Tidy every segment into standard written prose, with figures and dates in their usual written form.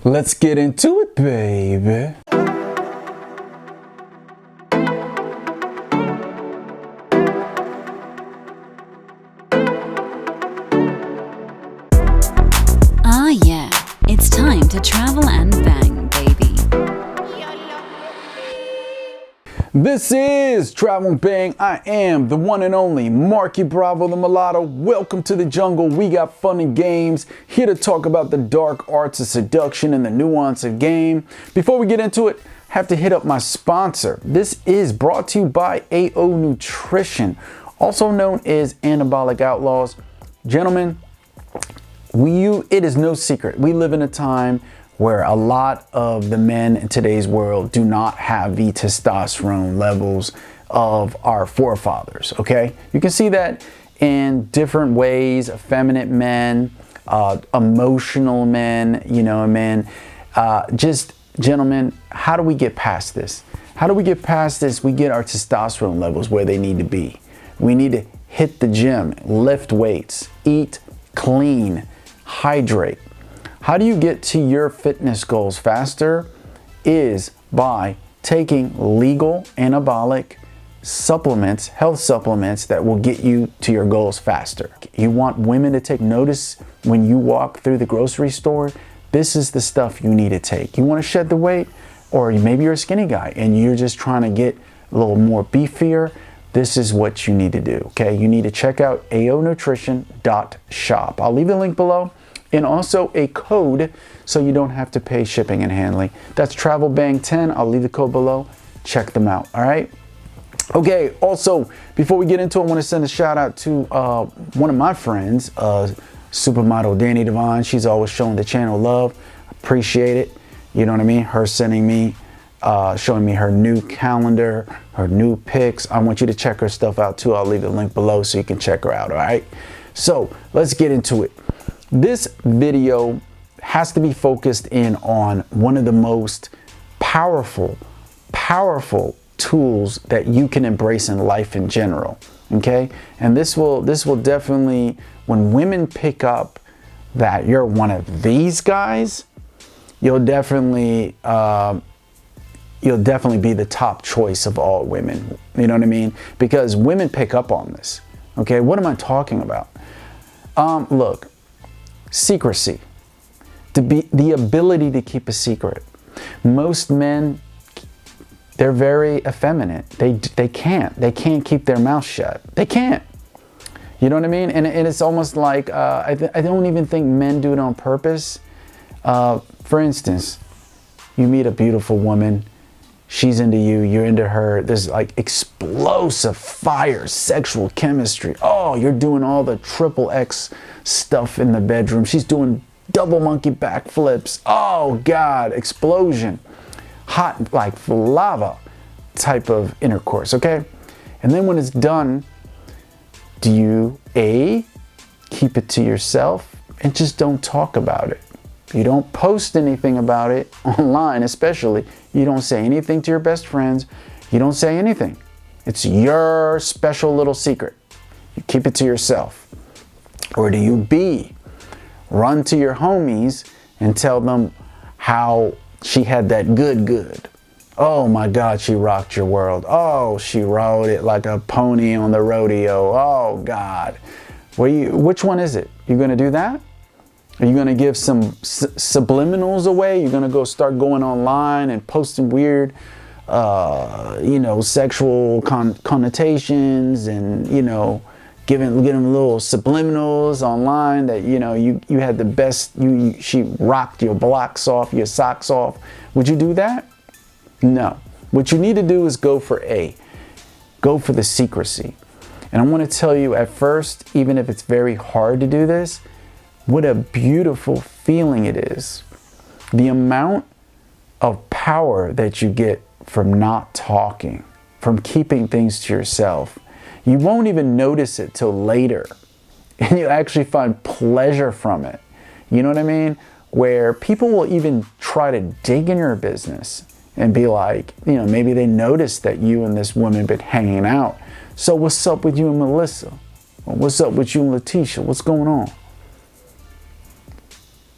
Let's get into it, baby. Ah, yeah, it's time to travel and bang, baby. This is Travel and Bang. I am the one and only Marky Bravo the Mulatto. Welcome to the jungle. We got fun and games. Here to talk about the dark arts of seduction and the nuance of game. Before we get into it, have to hit up my sponsor. This is brought to you by AO Nutrition, also known as Anabolic Outlaws. Gentlemen, it is no secret. We live in a time where a lot of the men in today's world do not have the testosterone levels of our forefathers, okay? You can see that in different ways: effeminate men, emotional men, just gentlemen, how do we get past this? How do we get past this? We get our testosterone levels where they need to be. We need to hit the gym, lift weights, eat clean, hydrate. How do you get to your fitness goals faster? Is by taking legal anabolic supplements, health supplements that will get you to your goals faster. You want women to take notice when you walk through the grocery store? This is the stuff you need to take. You want to shed the weight, or maybe you're a skinny guy and you're just trying to get a little more beefier. This is what you need to do, okay? You need to check out aonutrition.shop. I'll leave the link below, and also a code so you don't have to pay shipping and handling. That's TravelBang10. I'll leave the code below. Check them out, all right? Okay, also, before we get into it, I want to send a shout out to one of my friends, supermodel Danny Devine. She's always showing the channel love. Appreciate it. You know what I mean? Her sending me, showing me her new calendar, her new pics. I want you to check her stuff out too. I'll leave the link below so you can check her out, all right? So let's get into it. This video has to be focused in on one of the most powerful tools that you can embrace in life in general, okay? And this will definitely, when women pick up that you're one of these guys, you'll definitely be the top choice of all women. You know what I mean? Because women pick up on this, okay? What am I talking about? Look. Secrecy, the ability to keep a secret. Most men, they're very effeminate. They can't keep their mouth shut. They can't. You know what I mean? And it's almost like I don't even think men do it on purpose. For instance, you meet a beautiful woman. She's into you, you're into her. There's like explosive fire, sexual chemistry. Oh, you're doing all the triple X stuff in the bedroom. She's doing double monkey backflips. Oh God, explosion. Hot like lava type of intercourse, okay? And then when it's done, do you A, keep it to yourself and just don't talk about it? You don't post anything about it online, especially. You don't say anything to your best friends. You don't say anything. It's your special little secret. You keep it to yourself. Or do you B, run to your homies and tell them how she had that good. Oh my God, she rocked your world. Oh, she rode it like a pony on the rodeo. Oh God. Which one is it? You gonna do that? Are you going to give some subliminals away? You're going to go start going online and posting weird, sexual connotations and, giving little subliminals online that, you had the best, she rocked your blocks off, your socks off. Would you do that? No. What you need to do is go for A. Go for the secrecy. And I want to tell you at first, even if it's very hard to do this, what a beautiful feeling it is. The amount of power that you get from not talking, from keeping things to yourself. You won't even notice it till later. And you actually find pleasure from it. You know what I mean? Where people will even try to dig in your business and be like, maybe they noticed that you and this woman been hanging out. So what's up with you and Melissa? Or what's up with you and Letitia? What's going on?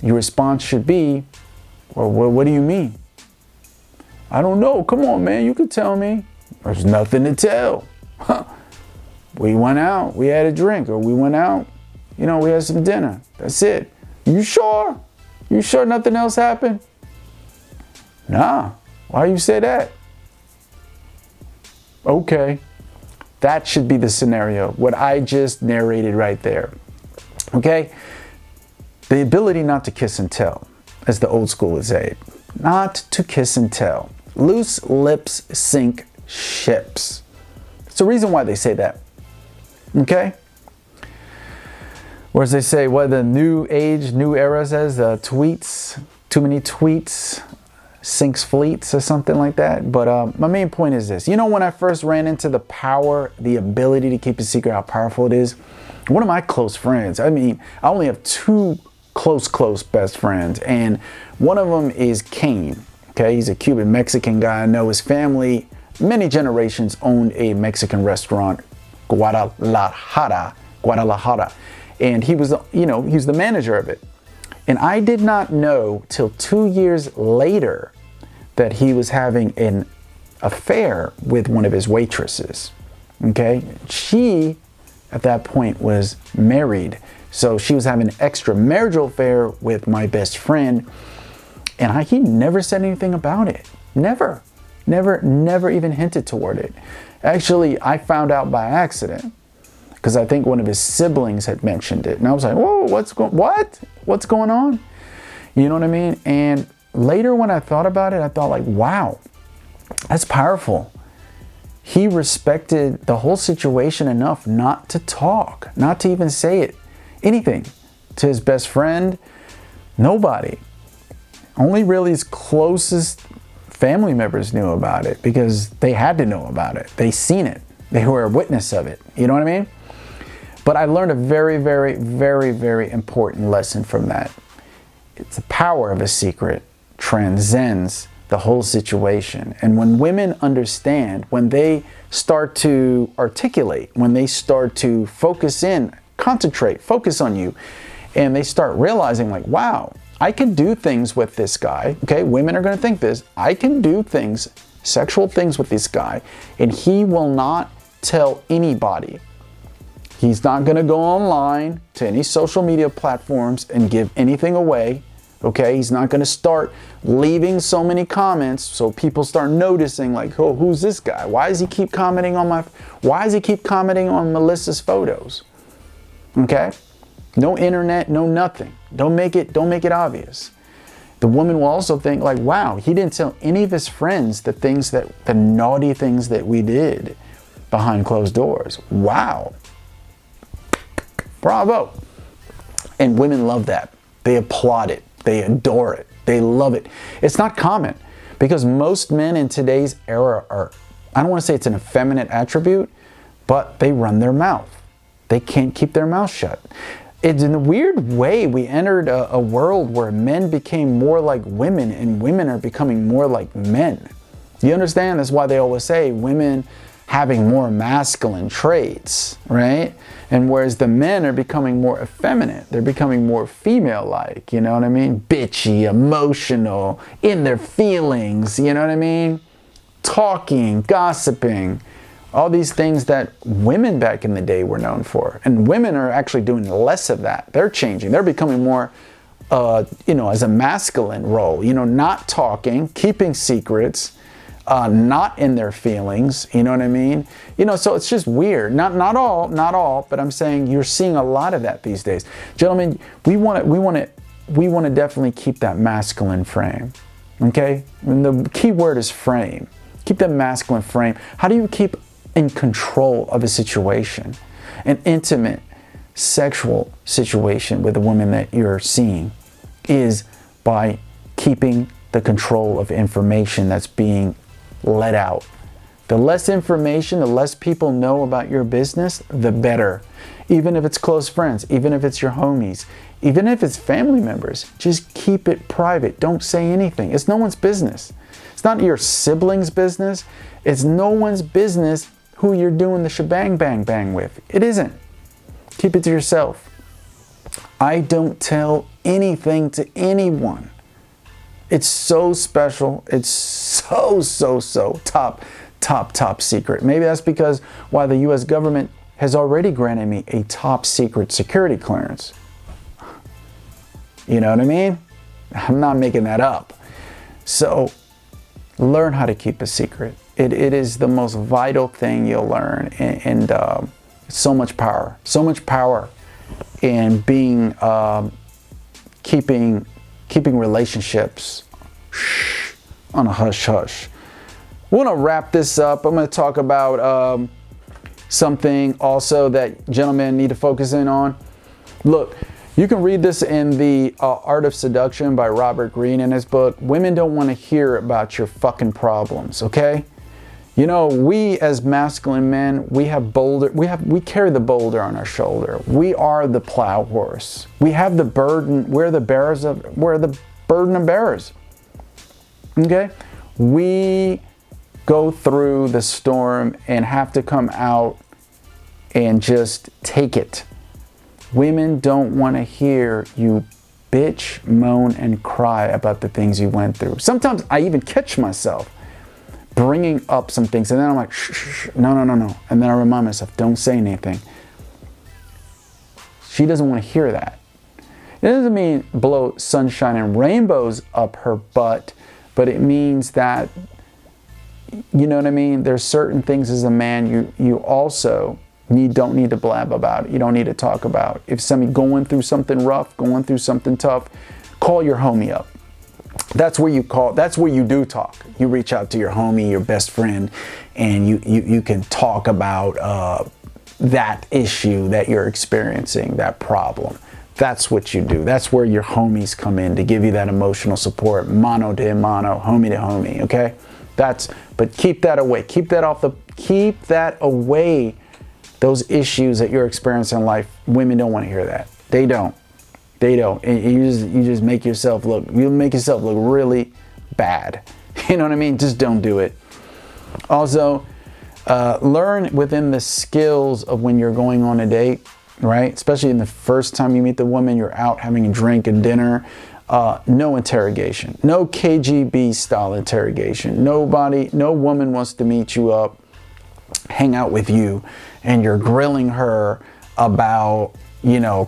Your response should be, Well, what do you mean? I don't know. Come on, man. You could tell me. There's nothing to tell. We went out. We had a drink. Or we went out. We had some dinner. That's it. You sure? You sure nothing else happened? Nah. Why you say that? Okay. That should be the scenario. What I just narrated right there. Okay? The ability not to kiss and tell, as the old school would say. Not to kiss and tell. Loose lips sink ships. It's the reason why they say that. Okay? Or as they say, what the new age, new era says, tweets, too many tweets, sinks fleets or something like that. But my main point is this. When I first ran into the power, the ability to keep a secret, how powerful it is, one of my close friends, I only have two close best friends, and one of them is Kane. Okay, he's a Cuban Mexican guy. I know his family, many generations owned a Mexican restaurant, Guadalajara, and he was, he's the manager of it. And I did not know till 2 years later that he was having an affair with one of his waitresses. Okay, she at that point was married. So she was having an extramarital affair with my best friend, and he never said anything about it. Never even hinted toward it. Actually, I found out by accident because I think one of his siblings had mentioned it, and I was like, "Whoa, what's going on?" You know what I mean? And later, when I thought about it, I thought like, "Wow, that's powerful." He respected the whole situation enough not to talk, not to even say anything to his best friend. Nobody. Only really his closest family members knew about it because they had to know about it. They seen it. They were a witness of it. You know what I mean? But I learned a very, very, very, very important lesson from that. It's the power of a secret transcends the whole situation. And when women understand, when they start to articulate, when they start to focus on you, and they start realizing like, wow, I can do things with this guy. Okay, women are going to think this. I can do things, sexual things with this guy, and he will not tell anybody. He's not going to go online to any social media platforms and give anything away. Okay, he's not going to start leaving so many comments so people start noticing like, oh, who's this guy? Why does he keep commenting on Melissa's photos? Okay? No internet, no nothing. Don't make it obvious. The woman will also think like, wow, he didn't tell any of his friends the naughty things that we did behind closed doors. Wow. Bravo. And women love that. They applaud it. They adore it. They love it. It's not common because most men in today's era are, I don't want to say it's an effeminate attribute, but they run their mouth. They can't keep their mouth shut. It's in a weird way we entered a world where men became more like women and women are becoming more like men. You understand? That's why they always say women having more masculine traits, right? And whereas the men are becoming more effeminate, they're becoming more female-like, you know what I mean? Bitchy, emotional, in their feelings, you know what I mean? Talking, gossiping, all these things that women back in the day were known for. And women are actually doing less of that. They're changing. They're becoming more, as a masculine role, not talking, keeping secrets, not in their feelings, you know what I mean? So it's just weird. Not all, but I'm saying you're seeing a lot of that these days. Gentlemen, we want to definitely keep that masculine frame, okay? And the key word is frame. Keep that masculine frame. How do you keep in control of a situation, an intimate sexual situation with a woman that you're seeing? Is by keeping the control of information that's being let out. The less information, the less people know about your business, the better. Even if it's close friends, even if it's your homies, even if it's family members, just keep it private. Don't say anything. It's no one's business. It's not your sibling's business. It's no one's business who you're doing the shebang bang bang with. It isn't. Keep it to yourself. I don't tell anything to anyone. It's so special. It's so top secret. Maybe that's because why the U.S. government has already granted me a top secret security clearance. You know what I mean? I'm not making that up. So learn how to keep a secret. It is the most vital thing you'll learn, and so much power in being keeping relationships on a hush hush. We're gonna wrap this up. I'm gonna talk about something also that gentlemen need to focus in on. Look, you can read this in the Art of Seduction by Robert Greene in his book. Women don't want to hear about your fucking problems, okay? You know, we as masculine men, we carry the boulder on our shoulder. We are the plow horse. We have the burden. We're the burden of bearers. Okay? We go through the storm and have to come out and just take it. Women don't want to hear you bitch, moan, and cry about the things you went through. Sometimes I even catch myself bringing up some things, and then I'm like, shh, no. And then I remind myself, don't say anything. She doesn't want to hear that. It doesn't mean blow sunshine and rainbows up her butt, but it means that, you know what I mean? There's certain things as a man you also don't need to blab about. You don't need to talk about. If somebody going through something rough, going through something tough, call your homie up. That's where you do talk. You reach out to your homie, your best friend, and you can talk about that issue that you're experiencing, that problem. That's what you do. That's where your homies come in to give you that emotional support, mano to mano, homie to homie, okay? But keep that away. Keep that away. Those issues that you're experiencing in life, women don't want to hear that. They don't. And you just make yourself look really bad. You know what I mean? Just don't do it. Also, learn within the skills of when you're going on a date, right? Especially in the first time you meet the woman, you're out having a drink and dinner. No interrogation. No KGB style interrogation. No woman wants to meet you up, hang out with you, and you're grilling her about,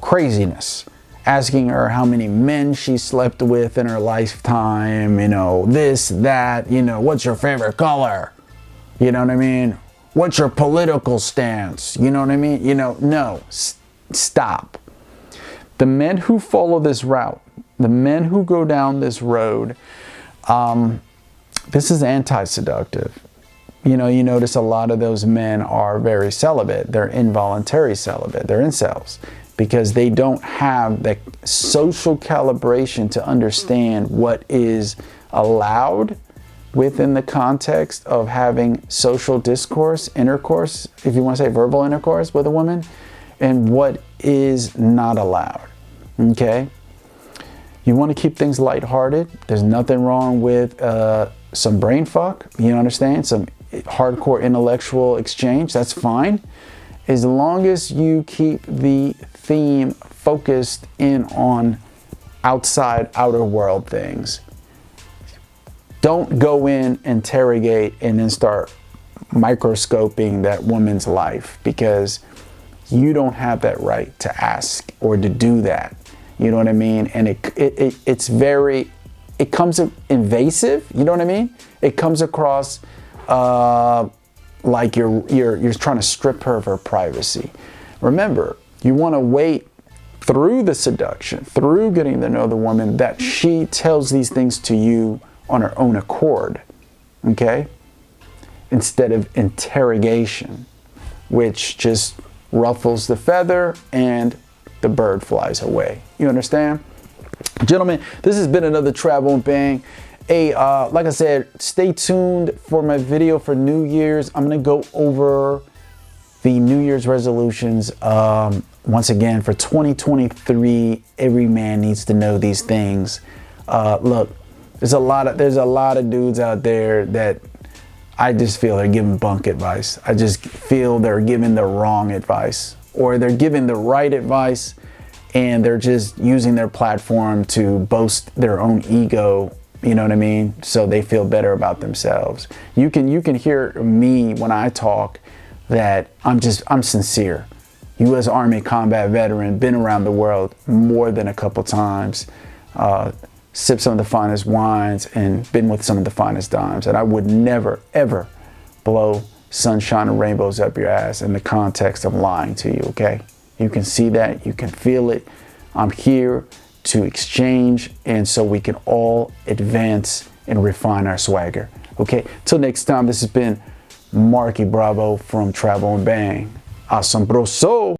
craziness. Asking her how many men she slept with in her lifetime, this, that, what's your favorite color? You know what I mean? What's your political stance? You know what I mean? No, stop. The men who follow this route, the men who go down this road, this is anti-seductive. You notice a lot of those men are very celibate. They're involuntary celibate. They're incels because they don't have the social calibration to understand what is allowed within the context of having social discourse, intercourse, if you want to say verbal intercourse with a woman, and what is not allowed. Okay? You want to keep things lighthearted. There's nothing wrong with some brain fuck, you understand? Some hardcore intellectual exchange, that's fine. As long as you keep the theme focused in on outer world things. Don't go in, interrogate, and then start microscoping that woman's life, because you don't have that right to ask or to do that. You know what I mean? And it comes invasive, you know what I mean? It comes across like you're trying to strip her of her privacy. Remember, you want to wait through the seduction, through getting to know the woman, that she tells these things to you on her own accord, okay? Instead of interrogation, which just ruffles the feather and the bird flies away. You understand? Gentlemen, this has been another Travel and Bang. Hey, like I said, stay tuned for my video for New Year's. I'm going to go over the New Year's resolutions. Once again, for 2023, every man needs to know these things. Look, there's a lot of dudes out there that I just feel they're giving bunk advice. I just feel they're giving the wrong advice, or they're giving the right advice and they're just using their platform to boast their own ego You know what I mean? So they feel better about themselves. You can hear me when I talk that I'm sincere. U.S. Army combat veteran, been around the world more than a couple times, sipped some of the finest wines and been with some of the finest dimes. And I would never, ever blow sunshine and rainbows up your ass in the context of lying to you, okay? You can see that, you can feel it. I'm here to exchange, and so we can all advance and refine our swagger, okay? Till next time, this has been Marky Bravo from Travel and Bang. Asombroso!